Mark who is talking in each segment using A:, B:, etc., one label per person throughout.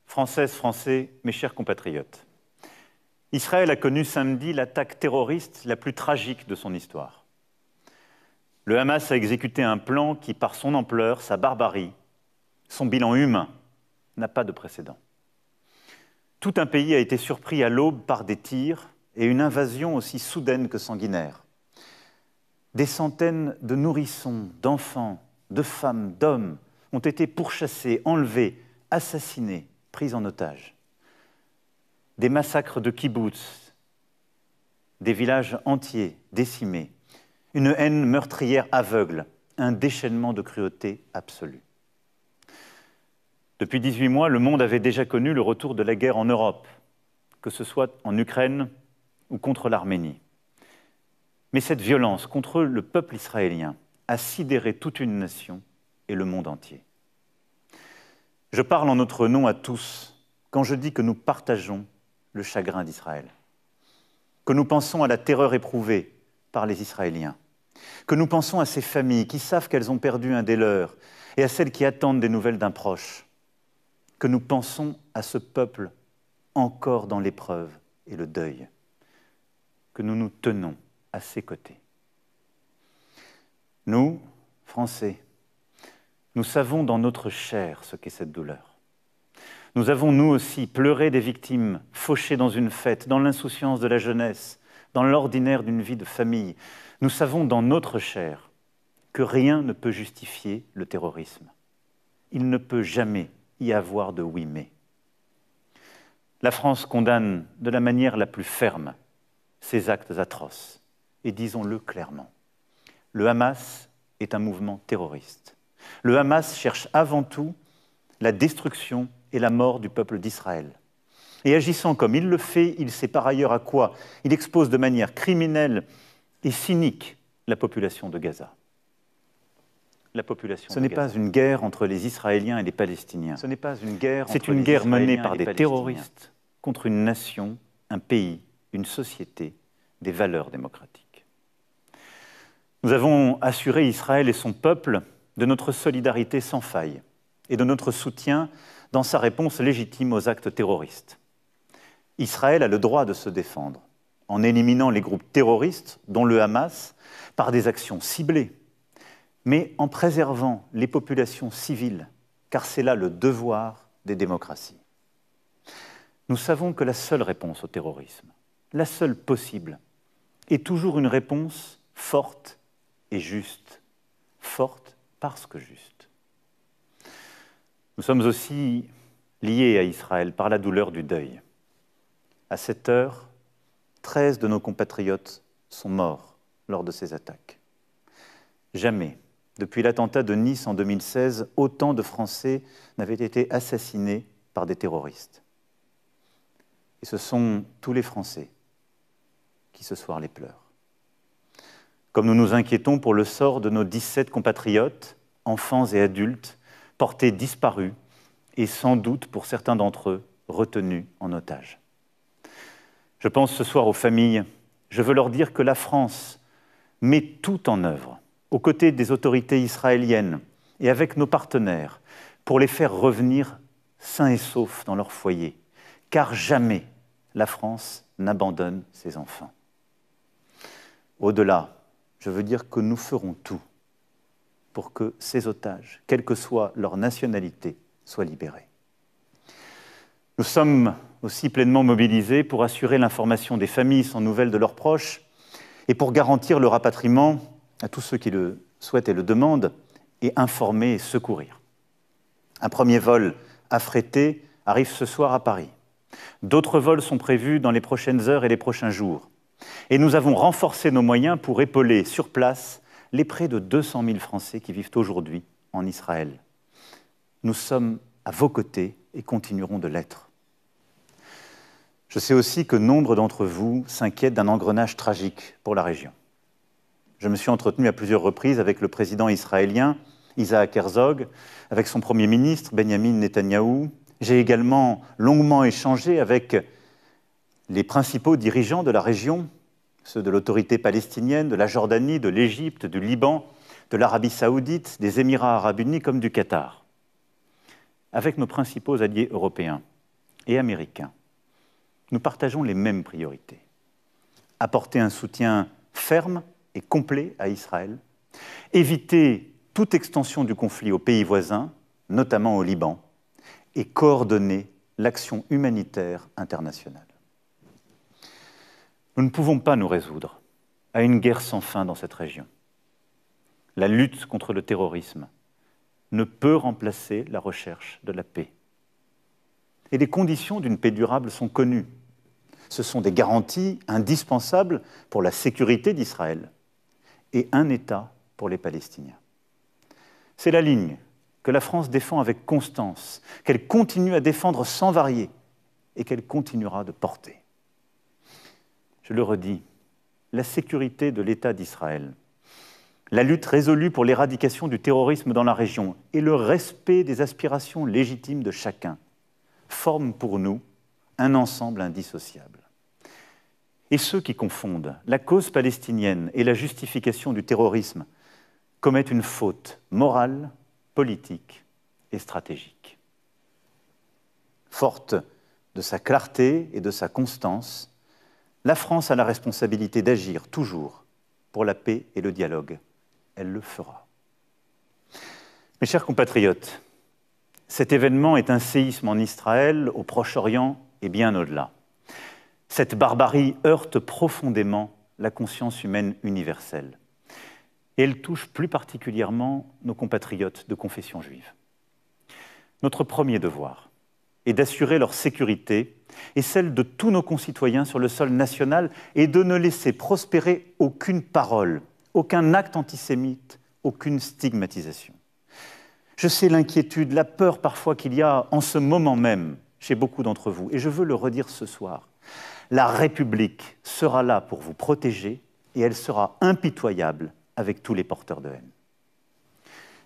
A: Françaises, Français, mes chers compatriotes, Israël a connu samedi l'attaque terroriste la plus tragique de son histoire. Le Hamas a exécuté un plan qui, par son ampleur, sa barbarie, son bilan humain, n'a pas de précédent. Tout un pays a été surpris à l'aube par des tirs et une invasion aussi soudaine que sanguinaire. Des centaines de nourrissons, d'enfants, de femmes, d'hommes ont été pourchassés, enlevés, assassinés, pris en otage. Des massacres de kibboutz, des villages entiers décimés, une haine meurtrière aveugle, un déchaînement de cruauté absolue. Depuis 18 mois, le monde avait déjà connu le retour de la guerre en Europe, que ce soit en Ukraine ou contre l'Arménie. Mais cette violence contre le peuple israélien a sidéré toute une nation et le monde entier. Je parle en notre nom à tous quand je dis que nous partageons le chagrin d'Israël, que nous pensons à la terreur éprouvée par les Israéliens, que nous pensons à ces familles qui savent qu'elles ont perdu un des leurs et à celles qui attendent des nouvelles d'un proche, que nous pensons à ce peuple encore dans l'épreuve et le deuil, que nous nous tenons à ses côtés. Nous, Français, nous savons dans notre chair ce qu'est cette douleur. Nous avons, nous aussi, pleuré des victimes fauchées dans une fête, dans l'insouciance de la jeunesse, dans l'ordinaire d'une vie de famille. Nous savons dans notre chair que rien ne peut justifier le terrorisme. Il ne peut jamais y avoir de oui mais. La France condamne de la manière la plus ferme ces actes atroces. Et disons-le clairement, le Hamas est un mouvement terroriste. Le Hamas cherche avant tout la destruction et la mort du peuple d'Israël. Et agissant comme il le fait, il sait par ailleurs à quoi il expose de manière criminelle et cynique la population de Gaza. Ce n'est pas une guerre entre les Israéliens et les Palestiniens. C'est une guerre menée par des terroristes contre une nation, un pays, une société, des valeurs démocratiques. Nous avons assuré Israël et son peuple de notre solidarité sans faille et de notre soutien dans sa réponse légitime aux actes terroristes. Israël a le droit de se défendre en éliminant les groupes terroristes, dont le Hamas, par des actions ciblées, mais en préservant les populations civiles, car c'est là le devoir des démocraties. Nous savons que la seule réponse au terrorisme, la seule possible, est toujours une réponse forte et juste. Forte parce que juste. Nous sommes aussi liés à Israël par la douleur du deuil. À cette heure, 13 de nos compatriotes sont morts lors de ces attaques. Jamais, depuis l'attentat de Nice en 2016, autant de Français n'avaient été assassinés par des terroristes. Et ce sont tous les Français qui ce soir les pleurent. Comme nous nous inquiétons pour le sort de nos 17 compatriotes, enfants et adultes, portés disparus et sans doute, pour certains d'entre eux, retenus en otage. Je pense ce soir aux familles. Je veux leur dire que la France met tout en œuvre, aux côtés des autorités israéliennes et avec nos partenaires, pour les faire revenir sains et saufs dans leur foyer, car jamais la France n'abandonne ses enfants. Au-delà, je veux dire que nous ferons tout pour que ces otages, quelle que soit leur nationalité, soient libérés. Nous sommes aussi pleinement mobilisés pour assurer l'information des familles sans nouvelles de leurs proches et pour garantir le rapatriement à tous ceux qui le souhaitent et le demandent, et informer et secourir. Un premier vol affrété arrive ce soir à Paris. D'autres vols sont prévus dans les prochaines heures et les prochains jours. Et nous avons renforcé nos moyens pour épauler sur place les près de 200 000 Français qui vivent aujourd'hui en Israël. Nous sommes à vos côtés et continuerons de l'être. Je sais aussi que nombre d'entre vous s'inquiètent d'un engrenage tragique pour la région. Je me suis entretenu à plusieurs reprises avec le président israélien Isaac Herzog, avec son Premier ministre Benjamin Netanyahou. J'ai également longuement échangé avec les principaux dirigeants de la région, ceux de l'autorité palestinienne, de la Jordanie, de l'Égypte, du Liban, de l'Arabie saoudite, des Émirats arabes unis comme du Qatar. Avec nos principaux alliés européens, et américains, nous partageons les mêmes priorités. Apporter un soutien ferme et complet à Israël, éviter toute extension du conflit aux pays voisins, notamment au Liban, et coordonner l'action humanitaire internationale. Nous ne pouvons pas nous résoudre à une guerre sans fin dans cette région. La lutte contre le terrorisme ne peut remplacer la recherche de la paix. Et les conditions d'une paix durable sont connues. Ce sont des garanties indispensables pour la sécurité d'Israël et un État pour les Palestiniens. C'est la ligne que la France défend avec constance, qu'elle continue à défendre sans varier et qu'elle continuera de porter. Je le redis, la sécurité de l'État d'Israël, la lutte résolue pour l'éradication du terrorisme dans la région et le respect des aspirations légitimes de chacun forment pour nous un ensemble indissociable. Et ceux qui confondent la cause palestinienne et la justification du terrorisme commettent une faute morale, politique et stratégique. Forte de sa clarté et de sa constance, la France a la responsabilité d'agir toujours pour la paix et le dialogue. Elle le fera. Mes chers compatriotes, cet événement est un séisme en Israël, au Proche-Orient et bien au-delà. Cette barbarie heurte profondément la conscience humaine universelle. Et elle touche plus particulièrement nos compatriotes de confession juive. Notre premier devoir est d'assurer leur sécurité et celle de tous nos concitoyens sur le sol national et de ne laisser prospérer aucune parole, aucun acte antisémite, aucune stigmatisation. Je sais l'inquiétude, la peur parfois qu'il y a en ce moment même chez beaucoup d'entre vous, et je veux le redire ce soir. La République sera là pour vous protéger et elle sera impitoyable avec tous les porteurs de haine.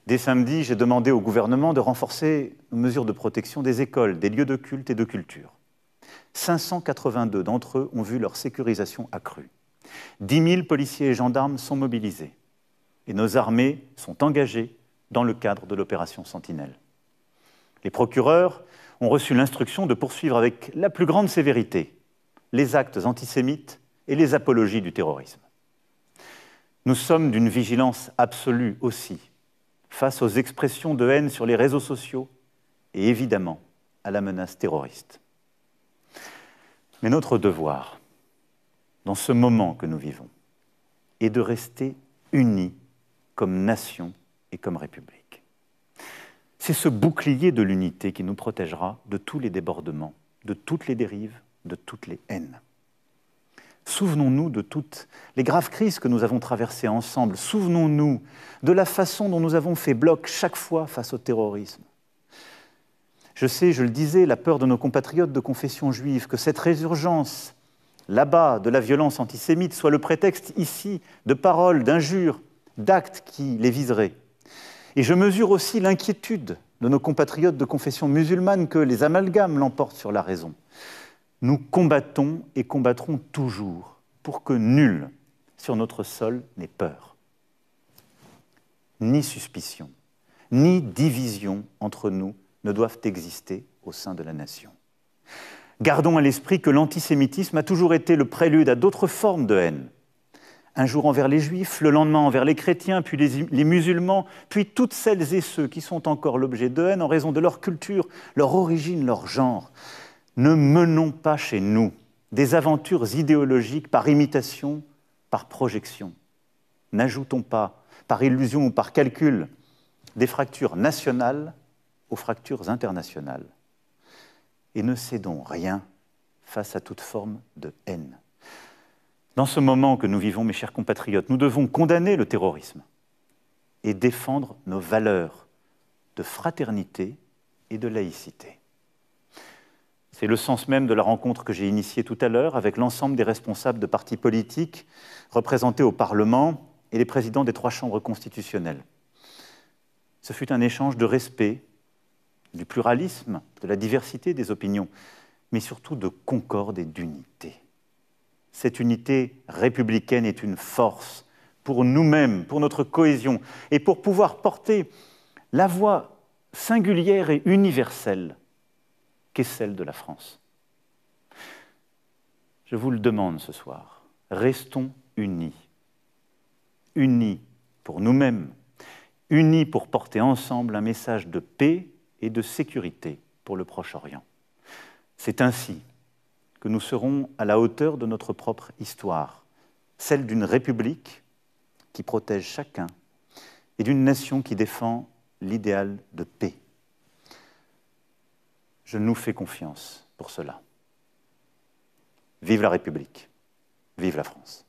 A: Dès samedi, j'ai demandé au gouvernement de renforcer les mesures de protection des écoles, des lieux de culte et de culture. 582 d'entre eux ont vu leur sécurisation accrue. 10 000 policiers et gendarmes sont mobilisés. Et nos armées sont engagées dans le cadre de l'opération Sentinelle. Les procureurs ont reçu l'instruction de poursuivre avec la plus grande sévérité les actes antisémites et les apologies du terrorisme. Nous sommes d'une vigilance absolue aussi face aux expressions de haine sur les réseaux sociaux et évidemment à la menace terroriste. Mais notre devoir, dans ce moment que nous vivons, est de rester unis comme nation et comme République. C'est ce bouclier de l'unité qui nous protégera de tous les débordements, de toutes les dérives, de toutes les haines. Souvenons-nous de toutes les graves crises que nous avons traversées ensemble. Souvenons-nous de la façon dont nous avons fait bloc chaque fois face au terrorisme. Je sais, je le disais, la peur de nos compatriotes de confession juive, que cette résurgence, là-bas, de la violence antisémite, soit le prétexte ici de paroles, d'injures, d'actes qui les viseraient. Et je mesure aussi l'inquiétude de nos compatriotes de confession musulmane que les amalgames l'emportent sur la raison. Nous combattons et combattrons toujours pour que nul sur notre sol n'ait peur. Ni suspicion, ni division entre nous ne doivent exister au sein de la nation. Gardons à l'esprit que l'antisémitisme a toujours été le prélude à d'autres formes de haine. Un jour envers les Juifs, le lendemain envers les chrétiens, puis les musulmans, puis toutes celles et ceux qui sont encore l'objet de haine en raison de leur culture, leur origine, leur genre. Ne menons pas chez nous des aventures idéologiques par imitation, par projection. N'ajoutons pas, par illusion ou par calcul, des fractures nationales aux fractures internationales. Et ne cédons rien face à toute forme de haine. Dans ce moment que nous vivons, mes chers compatriotes, nous devons condamner le terrorisme et défendre nos valeurs de fraternité et de laïcité. C'est le sens même de la rencontre que j'ai initiée tout à l'heure avec l'ensemble des responsables de partis politiques représentés au Parlement et les présidents des 3 chambres constitutionnelles. Ce fut un échange de respect, du pluralisme, de la diversité des opinions, mais surtout de concorde et d'unité. Cette unité républicaine est une force pour nous-mêmes, pour notre cohésion, et pour pouvoir porter la voix singulière et universelle qu'est celle de la France. Je vous le demande ce soir, restons unis. Unis pour nous-mêmes, unis pour porter ensemble un message de paix et de sécurité pour le Proche-Orient. C'est ainsi que nous serons à la hauteur de notre propre histoire, celle d'une république qui protège chacun et d'une nation qui défend l'idéal de paix. Je nous fais confiance pour cela. Vive la République, vive la France.